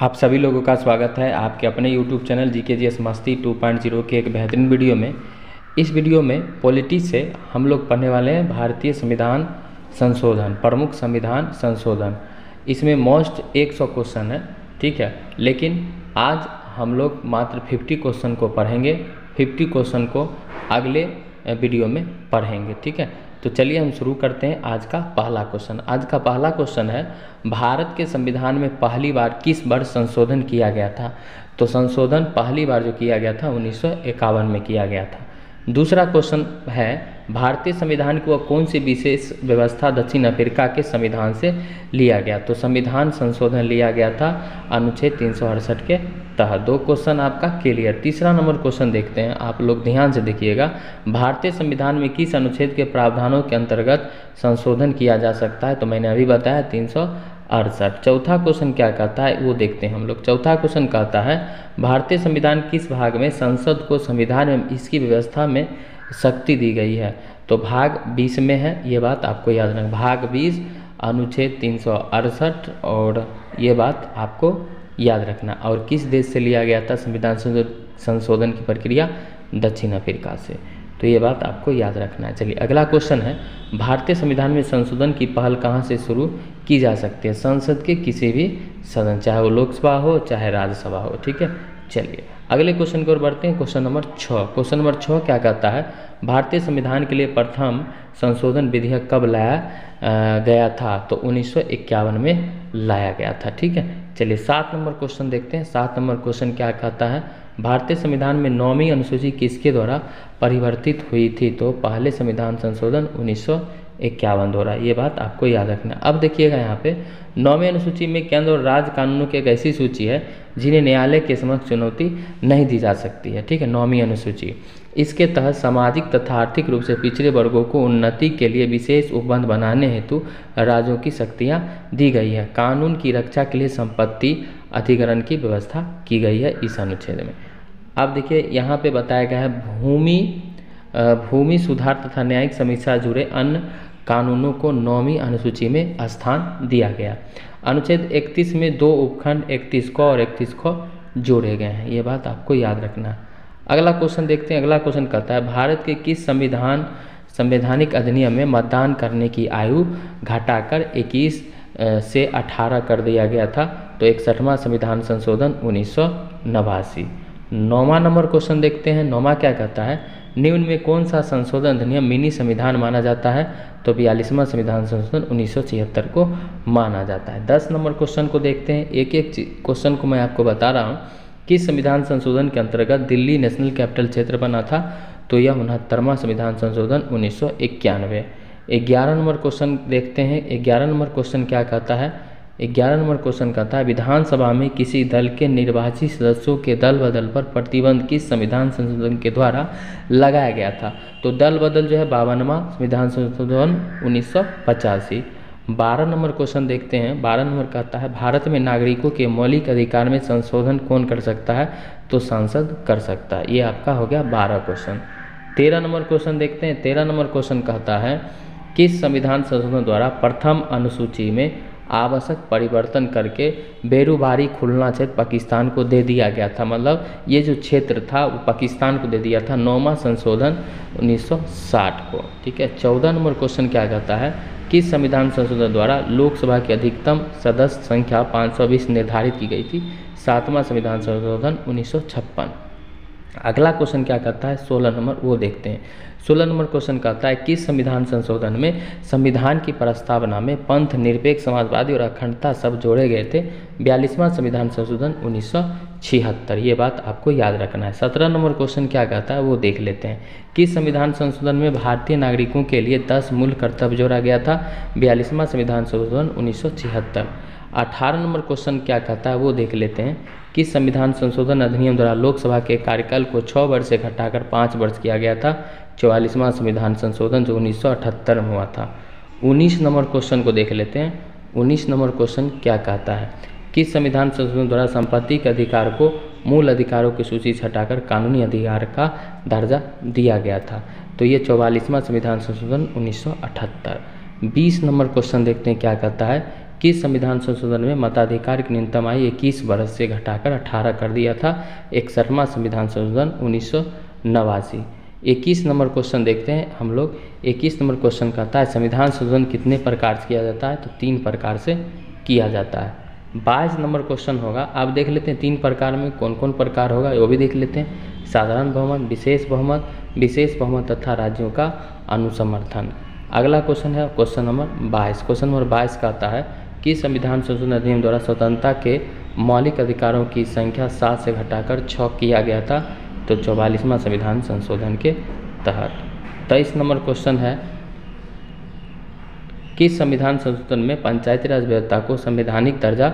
आप सभी लोगों का स्वागत है आपके अपने YouTube चैनल GKGS मस्ती 2.0 के एक बेहतरीन वीडियो में। इस वीडियो में पॉलिटी से हम लोग पढ़ने वाले हैं भारतीय संविधान संशोधन, प्रमुख संविधान संशोधन। इसमें मोस्ट 100 क्वेश्चन है, ठीक है, लेकिन आज हम लोग मात्र 50 क्वेश्चन को पढ़ेंगे। 50 क्वेश्चन को अगले वीडियो में पढ़ेंगे, ठीक है। तो चलिए हम शुरू करते हैं आज का पहला क्वेश्चन। आज का पहला क्वेश्चन है, भारत के संविधान में पहली बार किस वर्ष संशोधन किया गया था? तो संशोधन पहली बार जो किया गया था 1951 में किया गया था। दूसरा क्वेश्चन है, भारतीय संविधान की वह कौन सी विशेष व्यवस्था दक्षिण अफ्रीका के संविधान से लिया गया? तो संविधान संशोधन लिया गया था अनुच्छेद 368 के तहत। 2 क्वेश्चन आपका क्लियर। तीसरा नंबर क्वेश्चन देखते हैं, आप लोग ध्यान से देखिएगा। भारतीय संविधान में किस अनुच्छेद के प्रावधानों के अंतर्गत संशोधन किया जा सकता है? तो मैंने अभी बताया 368। चौथा क्वेश्चन क्या कहता है वो देखते हैं हम लोग। चौथा क्वेश्चन कहता है, भारतीय संविधान किस भाग में संसद को संविधान में इसकी व्यवस्था में शक्ति दी गई है? तो भाग 20 में है, ये बात आपको याद रखना। भाग 20 अनुच्छेद 368 और ये बात आपको याद रखना। और किस देश से लिया गया था संविधान संशोधन की प्रक्रिया? दक्षिण अफ्रीका से। तो ये बात आपको याद रखना है। चलिए अगला क्वेश्चन है, भारतीय संविधान में संशोधन की पहल कहाँ से शुरू की जा सकती है? संसद के किसी भी सदन, चाहे वो लोकसभा हो चाहे राज्यसभा हो, ठीक है। चलिए अगले क्वेश्चन की ओर बढ़ते हैं। Question number 6। क्वेश्चन नंबर 6 क्या कहता है, भारतीय संविधान के लिए प्रथम संशोधन विधेयक कब लाया गया था? तो 1951 में लाया गया था, ठीक है। चलिए 7 नंबर क्वेश्चन देखते हैं। 7 नंबर क्वेश्चन क्या कहता है, भारतीय संविधान में 9वीं अनुसूची किसके द्वारा परिवर्तित हुई थी? तो पहले संविधान संशोधन 1951 द्वारा। ये बात आपको याद रखना। अब देखिएगा यहाँ पे 9वीं अनुसूची में केंद्र और राज्य कानूनों की एक ऐसी सूची है जिन्हें न्यायालय के समक्ष चुनौती नहीं दी जा सकती है, ठीक है। 9वीं अनुसूची, इसके तहत सामाजिक तथा आर्थिक रूप से पिछड़े वर्गों को उन्नति के लिए विशेष उपबंध बनाने हेतु राज्यों की शक्तियाँ दी गई है। कानून की रक्षा के लिए संपत्ति अधिग्रहण की व्यवस्था की गई है इस अनुच्छेद में। अब देखिए यहाँ पे बताया गया है, भूमि सुधार तथा न्यायिक समीक्षा जुड़े अन्य कानूनों को 9वीं अनुसूची में स्थान दिया गया। अनुच्छेद 31 में 2 उपखंड 31 क और 31 ख जोड़े गए हैं। ये बात आपको याद रखना। अगला क्वेश्चन देखते हैं। अगला क्वेश्चन कहता है, भारत के किस संवैधानिक अधिनियम में मतदान करने की आयु घटाकर 21 से 18 कर दिया गया था? तो 61वां संविधान संशोधन 1989। 9वां नंबर क्वेश्चन देखते हैं। 9वां क्या कहता है, निम्न में कौन सा संशोधन अधिनियम मिनी संविधान माना जाता है? तो 42वां संविधान संशोधन 1976 को माना जाता है। 10 नंबर क्वेश्चन को देखते हैं। एक एक क्वेश्चन को मैं आपको बता रहा हूँ। किस संविधान संशोधन के अंतर्गत दिल्ली नेशनल कैपिटल क्षेत्र बना था? तो यह 69वां संविधान संशोधन 1991। 11 नंबर क्वेश्चन देखते हैं। 11 नंबर क्वेश्चन क्या कहता है? 11 नंबर क्वेश्चन कहता है, विधानसभा में किसी दल के निर्वाचित सदस्यों के दल बदल पर प्रतिबंध किस संविधान संशोधन के द्वारा लगाया गया था? तो दल बदल जो है 52वां संविधान संशोधन 1985। 12 नंबर क्वेश्चन देखते हैं। 12 नंबर कहता है, भारत में नागरिकों के मौलिक अधिकार में संशोधन कौन कर सकता है? तो सांसद कर सकता है। ये आपका हो गया 12 क्वेश्चन। 13 नंबर क्वेश्चन देखते हैं। 13 नंबर क्वेश्चन कहता है, किस संविधान संशोधन द्वारा प्रथम अनुसूची में आवश्यक परिवर्तन करके बेरूबारी खुलना क्षेत्र पाकिस्तान को दे दिया गया था? मतलब ये जो क्षेत्र था वो पाकिस्तान को दे दिया था 9वां संशोधन 1960 को, ठीक है। 14 नंबर क्वेश्चन क्या कहता है, किस संविधान संशोधन द्वारा लोकसभा की अधिकतम सदस्य संख्या 520 निर्धारित की गई थी? 7वां संविधान संशोधन 1956। अगला क्वेश्चन क्या कहता है, 16 नंबर, वो देखते हैं। 16 नंबर क्वेश्चन कहता है, किस संविधान संशोधन में संविधान की प्रस्तावना में पंथ, निरपेक्ष, समाजवादी और अखंडता सब जोड़े गए थे? 42वां संविधान संशोधन 1976। ये बात आपको याद रखना है। 17 नंबर क्वेश्चन क्या कहता है वो देख लेते हैं। किस संविधान संशोधन में भारतीय नागरिकों के लिए 10 मूल कर्तव्य जोड़ा गया था? 42वां संविधान संशोधन 1976। 18 नंबर क्वेश्चन क्या कहता है वो देख लेते हैं। किस संविधान संशोधन अधिनियम द्वारा लोकसभा के कार्यकाल को 6 वर्ष से घटाकर 5 वर्ष किया गया था? 44वां संविधान संशोधन जो 1978 में हुआ था। 19 नंबर क्वेश्चन को देख लेते हैं। 19 नंबर क्वेश्चन क्या कहता है, किस संविधान संशोधन द्वारा संपत्ति के अधिकार को मूल अधिकारों की सूची से हटाकर कानूनी अधिकार का दर्जा दिया गया था? तो ये 44वां संविधान संशोधन 1978। 20 नंबर क्वेश्चन देखते हैं क्या कहता है, किस संविधान संशोधन में मताधिकार की न्यूनतम आयु 21 वर्ष से घटाकर 18 कर दिया था? 61वां संविधान संशोधन 1989। 21 नंबर क्वेश्चन देखते हैं हम लोग। 21 नंबर क्वेश्चन कहता है संविधान संशोधन कितने प्रकार से किया जाता है? तो 3 प्रकार से किया जाता है। 22 नंबर क्वेश्चन होगा, आप देख लेते हैं 3 प्रकार में कौन कौन प्रकार होगा वो भी देख लेते हैं। साधारण बहुमत, विशेष बहुमत तथा राज्यों का अनुसमर्थन। अगला क्वेश्चन है क्वेश्चन नंबर 22। क्वेश्चन नंबर 22 कहता है कि संविधान संशोधन अधिनियम द्वारा स्वतंत्रता के मौलिक अधिकारों की संख्या 7 से घटाकर 6 किया गया था? तो 44वां संविधान संशोधन के तहत। 23 नंबर क्वेश्चन है किस संविधान संशोधन में पंचायती राज व्यवस्था को संवैधानिक दर्जा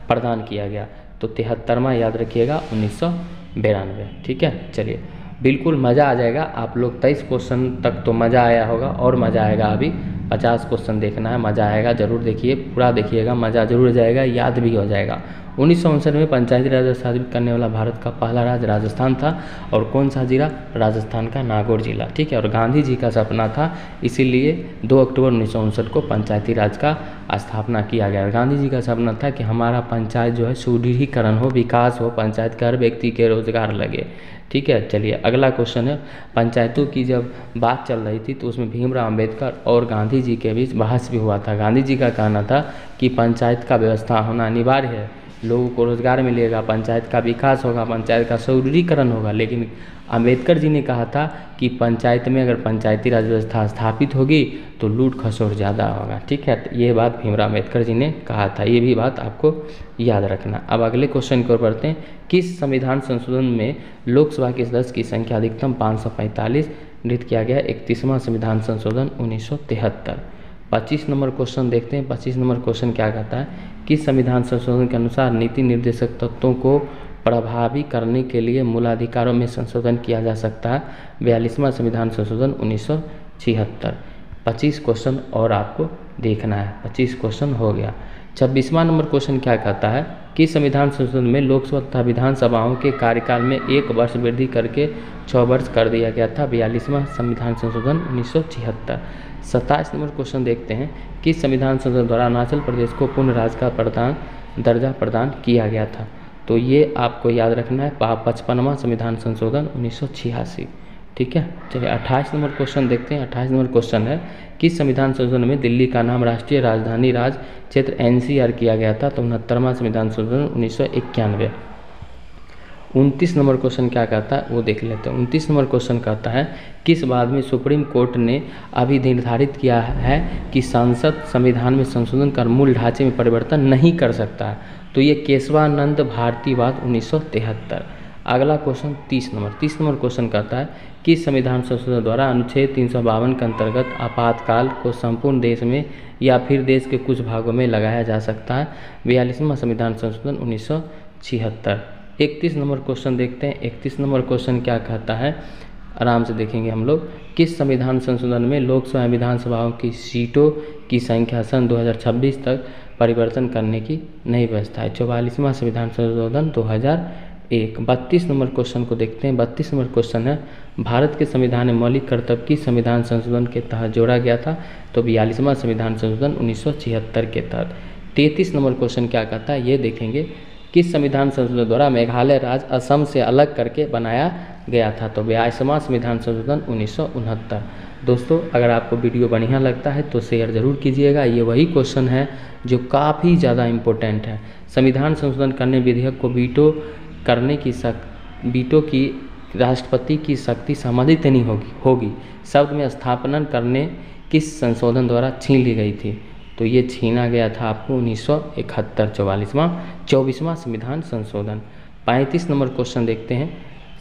प्रदान किया गया? तो 73वां याद रखिएगा 1992। ठीक है, चलिए बिल्कुल मज़ा आ जाएगा। आप लोग 23 क्वेश्चन तक तो मज़ा आया होगा और मज़ा आएगा। अभी 50 क्वेश्चन देखना है, मज़ा आएगा, ज़रूर देखिए, पूरा देखिएगा, मज़ा जरूर जाएगा, याद भी हो जाएगा। 1959 में पंचायती राज स्थापित करने वाला भारत का पहला राज्य राजस्थान था। और कौन सा जिला? राजस्थान का नागौर जिला। ठीक है, और गांधी जी का सपना था, इसीलिए 2 अक्टूबर 1959 को पंचायती राज का स्थापना किया गया। गांधी जी का सपना था कि हमारा पंचायत जो है सुदृढ़ीकरण हो, विकास हो, पंचायत का हर व्यक्ति के रोजगार लगे। ठीक है, चलिए अगला क्वेश्चन है पंचायतों की जब बात चल रही थी तो उसमें भीमराव अंबेडकर और गांधी जी के बीच बहस भी हुआ था। गांधी जी का कहना था कि पंचायत का व्यवस्था होना अनिवार्य है, लोगों को रोजगार मिलेगा, पंचायत का विकास होगा, पंचायत का सुदृढ़ीकरण होगा। लेकिन अंबेडकर जी ने कहा था कि पंचायत में अगर पंचायती राज व्यवस्था स्थापित होगी तो लूट खसोट ज़्यादा होगा। ठीक है, ये बात भीमराव अंबेडकर जी ने कहा था, ये भी बात आपको याद रखना। अब अगले क्वेश्चन की ओर बढ़ते हैं। किस संविधान संशोधन में लोकसभा के सदस्य की संख्या अधिकतम 545 निर्धारित किया गया? 31वां संविधान संशोधन 1973। 25 नंबर क्वेश्चन देखते हैं। 25 नंबर क्वेश्चन क्या कहता है? किस संविधान संशोधन के अनुसार नीति निर्देशक तत्वों को प्रभावी करने के लिए मूलाधिकारों में संशोधन किया जा सकता है? 42वां संविधान संशोधन 1976। 25 क्वेश्चन और आपको देखना है। 25 क्वेश्चन हो गया। 26वां नंबर क्वेश्चन क्या कहता है कि संविधान संशोधन में लोकसभा तथा विधानसभाओं के कार्यकाल में 1 वर्ष वृद्धि करके 6 वर्ष कर दिया गया था? 42वां संविधान संशोधन 1976। 27 नंबर क्वेश्चन देखते हैं कि संविधान संशोधन द्वारा अरुणाचल प्रदेश को पूर्ण राज्य का दर्जा प्रदान किया गया था? तो ये आपको याद रखना है 55वां संविधान संशोधन 1986। ठीक है, चलिए 28 नंबर क्वेश्चन देखते हैं। 28 नंबर क्वेश्चन है कि संविधान संशोधन में दिल्ली का नाम राष्ट्रीय राजधानी राज क्षेत्र NCR किया गया था? तो 69वां संविधान संशोधन 1991। 29 नंबर क्वेश्चन क्या कहता है वो देख लेते हैं। 29 नंबर क्वेश्चन कहता है किस बात में सुप्रीम कोर्ट ने अभी निर्धारित किया है कि संसद संविधान में संशोधन कर मूल ढांचे में परिवर्तन नहीं कर सकता है? तो ये केशवानंद भारतीवाद 1973। अगला क्वेश्चन 30 नंबर क्वेश्चन कहता है कि संविधान संशोधन द्वारा अनुच्छेद 352 के अंतर्गत आपातकाल को संपूर्ण देश में या फिर देश के कुछ भागों में लगाया जा सकता है? 42वां संविधान संशोधन 1976। 31 नंबर क्वेश्चन देखते हैं। 31 नंबर क्वेश्चन क्या कहता है, आराम से देखेंगे हम लोग। किस संविधान संशोधन में लोकसभा विधानसभाओं की सीटों की संख्या सन 2026 तक परिवर्तन करने की नई व्यवस्था है? 44वां संविधान संशोधन 2001। 32 नंबर क्वेश्चन को देखते हैं। 32 नंबर क्वेश्चन है भारत के संविधान में मौलिक कर्तव्य किस संविधान संशोधन के तहत जोड़ा गया था? तो 42वां संविधान संशोधन 1976 के तहत। 33 नंबर क्वेश्चन क्या कहता है ये देखेंगे। किस संविधान संशोधन द्वारा मेघालय राज्य असम से अलग करके बनाया गया था? तो 82वां संविधान संशोधन 1969। दोस्तों अगर आपको वीडियो बढ़िया लगता है तो शेयर ज़रूर कीजिएगा। ये वही क्वेश्चन है जो काफ़ी ज़्यादा इम्पोर्टेंट है। संविधान संशोधन करने विधेयक को वीटो की राष्ट्रपति की शक्ति सम्मिलित नहीं होगी। शब्द में स्थापना करने किस संशोधन द्वारा छीन ली गई थी? तो ये छीना गया था आपको 1971। 24वां संविधान संशोधन। 35 नंबर क्वेश्चन देखते हैं।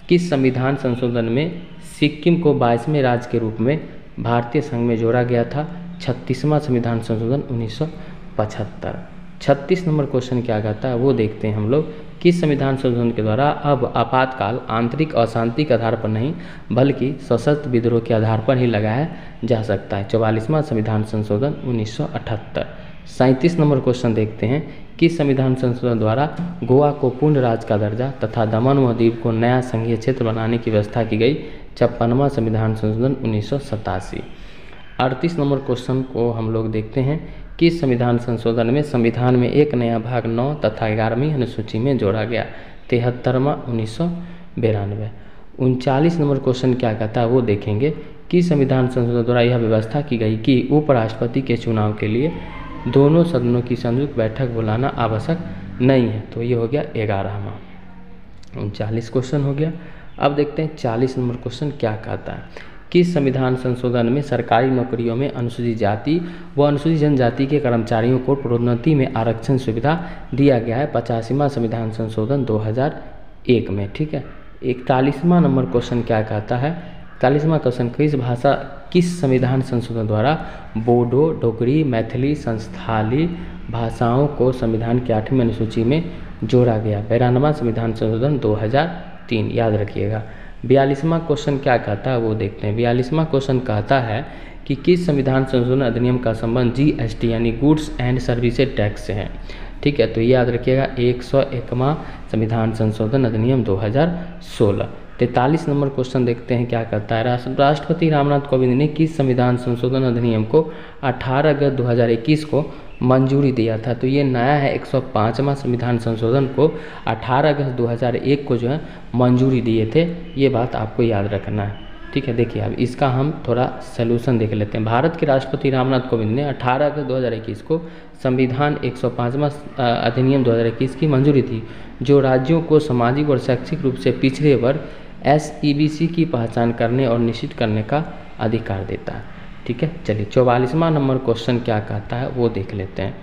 किस संविधान संशोधन में सिक्किम को 22वें राज्य के रूप में भारतीय संघ में जोड़ा गया था? 36वां संविधान संशोधन 1975। 36 नंबर क्वेश्चन क्या कहता है वो देखते हैं हम लोग। किस संविधान संशोधन के द्वारा अब आपातकाल आंतरिक अशांति के आधार पर नहीं बल्कि सशस्त्र विद्रोह के आधार पर ही लगाया जा सकता है? 44वां संविधान संशोधन 1978। 37 नंबर क्वेश्चन देखते हैं। किस संविधान संशोधन द्वारा गोवा को पूर्ण राज्य का दर्जा तथा दमन व दीव को नया संघीय क्षेत्र बनाने की व्यवस्था की गई? 56वां संविधान संशोधन 1987। 38 नंबर क्वेश्चन को हम लोग देखते हैं कि किस संविधान संशोधन में संविधान में एक नया भाग 9 तथा 11वीं अनुसूची में जोड़ा गया? 73वां 1992। 39 नंबर क्वेश्चन क्या कहता है वो देखेंगे। किस संविधान संशोधन द्वारा यह व्यवस्था की गई कि उपराष्ट्रपति के चुनाव के लिए दोनों सदनों की संयुक्त बैठक बुलाना आवश्यक नहीं है? तो ये हो गया 11वां। 39 क्वेश्चन हो गया। अब देखते हैं 40 नंबर क्वेश्चन क्या कहता है। किस संविधान संशोधन में सरकारी नौकरियों में अनुसूचित जाति व अनुसूचित जनजाति के कर्मचारियों को प्रोन्नति में आरक्षण सुविधा दिया गया है? 85वां संविधान संशोधन 2001 में। ठीक है। 41वां नंबर क्वेश्चन क्या कहता है? 41वां क्वेश्चन, किस संविधान संशोधन द्वारा बोडो, डोगरी, मैथिली, संस्थाली भाषाओं को संविधान की 8वीं अनुसूची में जोड़ा गया? 92वां संविधान संशोधन 2003, याद रखिएगा। 42वां क्वेश्चन क्या कहता है वो देखते हैं। 42वां क्वेश्चन कहता है कि किस संविधान संशोधन अधिनियम का संबंध GST यानी गुड्स एंड सर्विसेज टैक्स से है? ठीक है, तो याद रखिएगा 101वां संविधान संशोधन अधिनियम 2016। 43 नंबर क्वेश्चन देखते हैं क्या कहता है। राष्ट्रपति रामनाथ कोविंद ने किस संविधान संशोधन अधिनियम को 18 अगस्त 2021 को मंजूरी दिया था? तो ये नया है, 105वां संविधान संशोधन को 18 अगस्त 2001 को जो है मंजूरी दिए थे। ये बात आपको याद रखना है। ठीक है, देखिए अब इसका हम थोड़ा सलूशन देख लेते हैं। भारत के राष्ट्रपति रामनाथ कोविंद ने 18 अगस्त 2021 को संविधान 105वां अधिनियम 2021 की मंजूरी थी, जो राज्यों को सामाजिक और शैक्षिक रूप से पिछड़े वर्ग SEBC की पहचान करने और निश्चित करने का अधिकार देता है। ठीक है, चलिए 44वां नंबर क्वेश्चन क्या कहता है वो देख लेते हैं।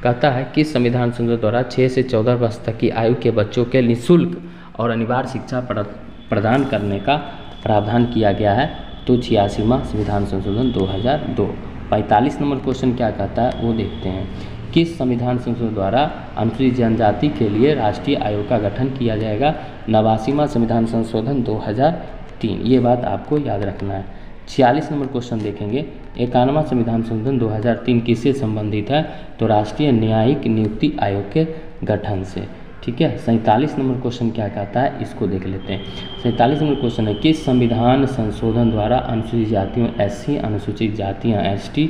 कहता है किस संविधान संशोधन द्वारा 6 से 14 वर्ष तक की आयु के बच्चों के निःशुल्क और अनिवार्य शिक्षा प्रदान करने का प्रावधान किया गया है? तो 86वां संविधान संशोधन 2002। 45 नंबर क्वेश्चन क्या कहता है वो देखते हैं। किस संविधान संशोधन द्वारा अनुसूचित जनजाति के लिए राष्ट्रीय आयोग का गठन किया जाएगा? 89वां संविधान संशोधन 2003। ये बात आपको याद रखना है। 46 नंबर क्वेश्चन देखेंगे। 51वां संविधान संशोधन 2003 किससे संबंधित है? तो राष्ट्रीय न्यायिक नियुक्ति आयोग के गठन से। ठीक है। 47 नंबर क्वेश्चन क्या कहता है इसको देख लेते हैं। 47 नंबर क्वेश्चन है किस संविधान संशोधन द्वारा अनुसूचित जातियों SC, अनुसूचित जातियाँ ST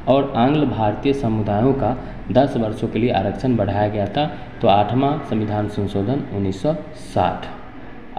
और आंग्ल भारतीय समुदायों का 10 वर्षों के लिए आरक्षण बढ़ाया गया था? तो 8वां संविधान संशोधन 1960।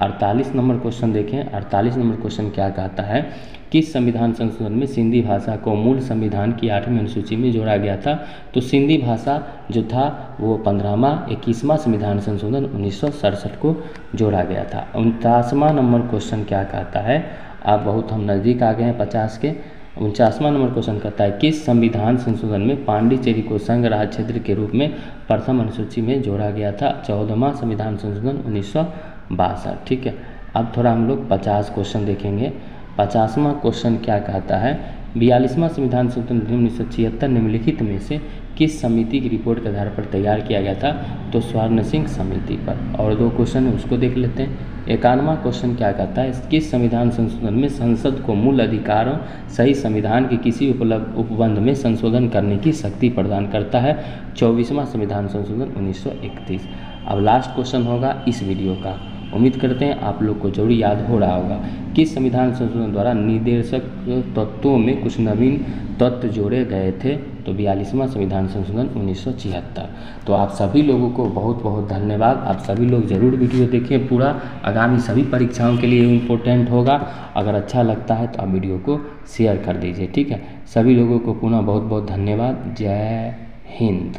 48 नंबर क्वेश्चन देखें। 48 नंबर क्वेश्चन क्या कहता है किस संविधान संशोधन में सिंधी भाषा को मूल संविधान की 8वीं अनुसूची में जोड़ा गया था? तो सिंधी भाषा जो था वो 15वां 21वां संविधान संशोधन 1967 को जोड़ा गया था। 49वां नंबर क्वेश्चन क्या कहता है? आप बहुत हम नज़दीक आ गए हैं 50 के। 49वां नंबर क्वेश्चन कहता है किस संविधान संशोधन में पांडिचेरी को संघ राज्य क्षेत्र के रूप में प्रथम अनुसूची में जोड़ा गया था? 14वां संविधान संशोधन 1962। ठीक है, अब थोड़ा हम लोग 50 क्वेश्चन देखेंगे। 50वां क्वेश्चन क्या कहता है? 42वां संविधान संशोधन 1976 निम्नलिखित में से किस समिति की रिपोर्ट के आधार पर तैयार किया गया था? तो स्वर्ण सिंह समिति पर। और 2 क्वेश्चन है उसको देख लेते हैं। 51वां क्वेश्चन क्या कहता है किस संविधान संशोधन में संसद को मूल अधिकारों सही संविधान के किसी उपबंध में संशोधन करने की शक्ति प्रदान करता है? 24वां संविधान संशोधन 1931। अब लास्ट क्वेश्चन होगा इस वीडियो का, उम्मीद करते हैं आप लोग को जरूर याद हो रहा होगा। किस संविधान संशोधन द्वारा निर्देशक तत्वों में कुछ नवीन तत्व जोड़े गए थे? तो 42वां संविधान संशोधन 1976। तो आप सभी लोगों को बहुत बहुत धन्यवाद। आप सभी लोग जरूर वीडियो देखें पूरा, आगामी सभी परीक्षाओं के लिए इम्पोर्टेंट होगा। अगर अच्छा लगता है तो आप वीडियो को शेयर कर दीजिए। ठीक है, सभी लोगों को पुनः बहुत बहुत धन्यवाद। जय हिंद।